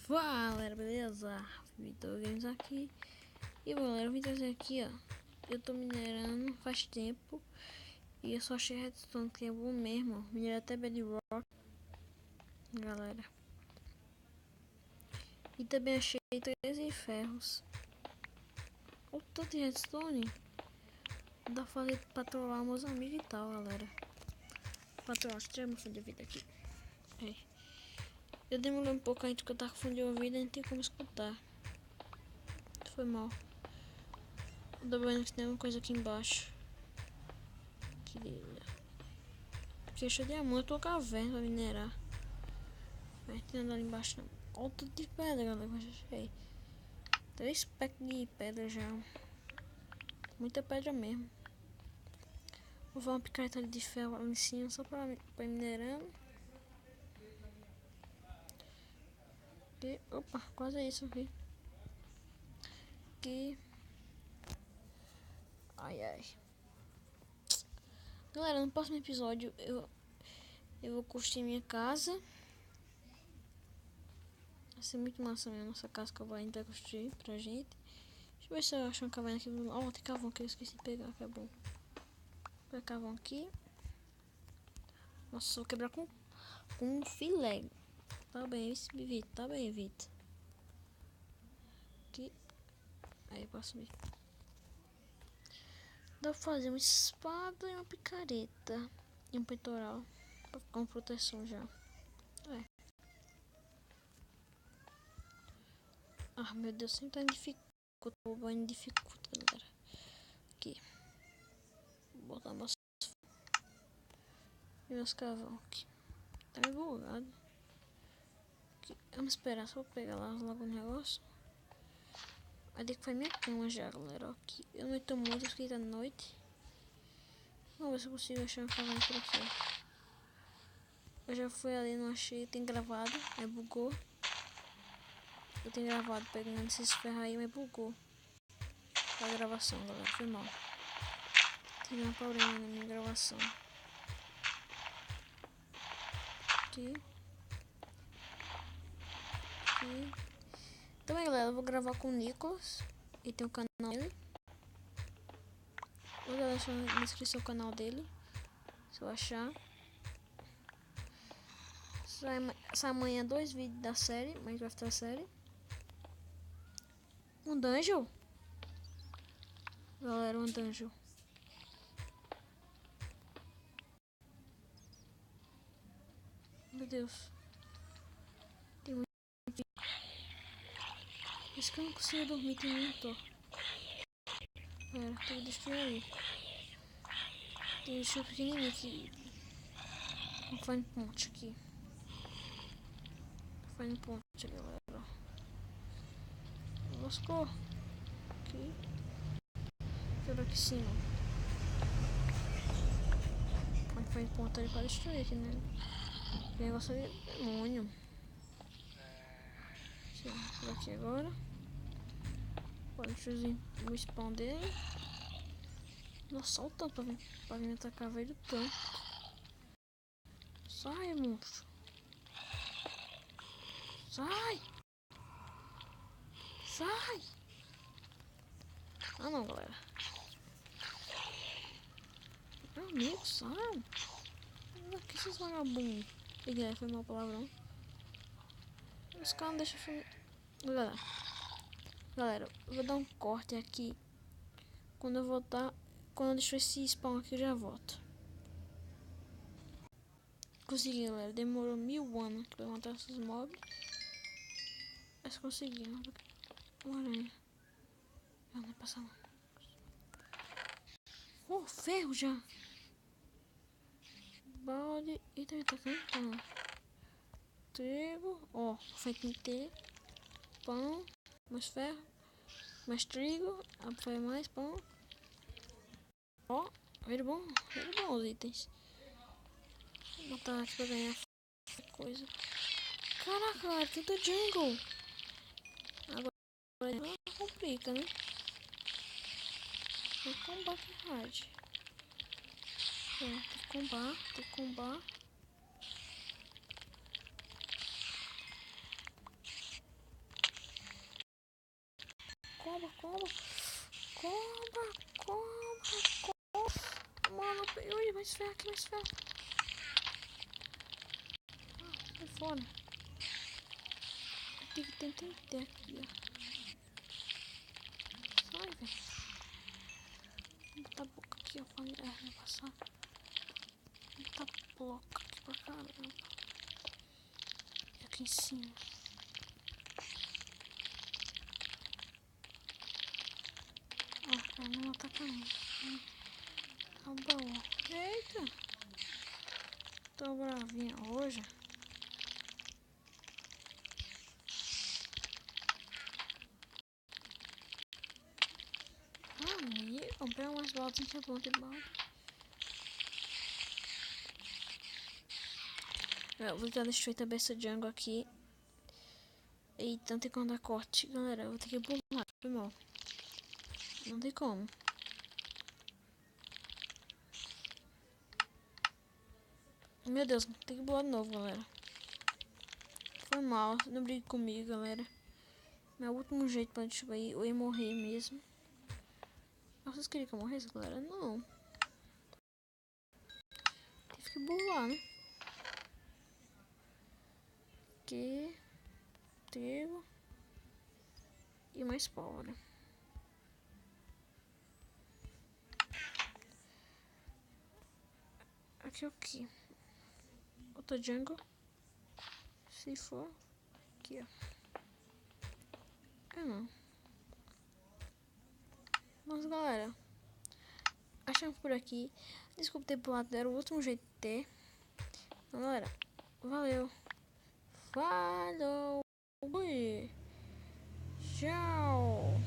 Fala galera, beleza? Vitor Games aqui. E galera, eu vim trazer aqui, ó. Eu tô minerando faz tempo e eu só achei redstone, que é bom mesmo. Minerei até bedrock, galera. E também achei 13 ferros. O tanto de redstone dá pra fazer pra trollar meus amigos e tal, galera. Pra trollar, deixa eu tirar meu fone de ouvido aqui. Eu demorei um pouco antes, porque eu tava com fone de ouvido e não tinha como escutar. Foi mal. Eu tô vendo que tem uma coisa aqui embaixo. Que achei diamante ou caverna pra minerar. Mas tem nada ali embaixo não. Olha o tanto de pedra, galera, que eu achei. 3 packs de pedra já. Muita pedra mesmo. Vou fazer uma picareta de ferro lá em cima só pra minerando. E, opa, quase isso aqui. Aqui. Ai, ai. Galera, no próximo episódio eu vou construir minha casa. Vai ser muito massa mesmo, nossa casa que eu vou ainda construir pra gente. Deixa eu ver se eu acho uma caverna aqui. Ó, tem carvão que eu esqueci de pegar, que é bom. Vou pegar carvão aqui. Nossa, vou quebrar com um filé. Tá bem, Vitor. Tá bem, Vitor. Aqui. Aí, posso subir. Dá pra fazer uma espada e uma picareta. E um peitoral. Pra ficar com proteção já. É. Ah, meu Deus, sempre tá dificulta. O banho dificulta, galera. Aqui. Vou botar meus carvão aqui. Tá meio bugado. Aqui. Vamos esperar só pegar lá logo o negócio. Aí que foi minha cama já, galera. Aqui. Eu não tô muito, porque tá noite. Vamos ver se eu consigo achar uma caverna por aqui. Eu já fui ali, não achei. Tem gravado, aí bugou. Eu tenho gravado pegando esses ferros aí, mas bugou a gravação, galera. Foi mal. Tive uma problema na minha gravação. Aqui. Aqui. Também, galera, eu vou gravar com o Nicolas. E tem o canal dele. Vou deixar na descrição o canal dele. Se eu achar. Sai amanhã 2 vídeos da série, Minecraft da série. Um dungeon. Galera, um dungeon. Meu Deus. Tem muito. Isso que eu não consigo dormir, tem muito. Pera, tem que destruir aí. Tem um pequenininho aqui. Não faz ponte aqui. Faz ponte, galera. Lascou. Aqui. Quebra aqui em cima. Pode fazer ponta ali pra destruir aqui, né? O negócio ali é demônio. Deixa eu ver por aqui agora. Pode destruir o spawn dele. Nossa, olha o tanto pra vir atacar, velho, tanto. Sai, monstro. Sai! Sai! Ah, não, galera. Meu amigo, sai! Que esses vagabundos. Foi mal palavrão. Os caras não deixam eu... Galera, eu vou dar um corte aqui. Quando eu voltar, quando eu deixar esse spawn aqui, eu já volto. Consegui, galera. Demorou 1000 anos pra matar esses mobs. Mas conseguimos. Uma aranha. Não vai passar não. Oh, ferro já. Balde. Eita, ele tá cantando. Trigo. Ó, feito ter. Pão. Mais ferro. Mais trigo. Foi mais pão. Ó, veio bom os itens. Vou botar aqui pra ganhar coisa. Caraca, galera, tudo jungle. Agora não complica, né? Vou combate hard. Tem que combar. Cobra, cobra. Cobra, cobra, cobra. Mano, ui, mais ferro aqui, mais ferro. Sai fora. Tem que ter aqui, ó. Sai, velho. Vou botar a boca aqui, ó, pra não passar. Vou botar bloco aqui pra caramba. E aqui em cima. Ó, pra não atacar não. Tá bom. Eita. Tô bravinha hoje. Amigo, comprei umas botas que é bom de bala. Eu vou tentar destruir também essa jungle aqui. Eita, não tem como dar corte, galera. Eu vou ter que pular. Foi mal. Não tem como. Meu Deus, tem que pular de novo, galera. Foi mal, não brigue comigo, galera. Meu último jeito pra destruir, eu ia morrer mesmo. Vocês queriam que eu morresse, galera? Não. Tive que burlar, né? Aqui. Trigo. E mais pólvora. Aqui, aqui. Outra jungle. Se for. Aqui, ó. É não. Mas, galera. Achamos por aqui. Desculpa ter pulado, era o último jeito de ter. Então, galera. Valeu. Falou. Ui. Tchau.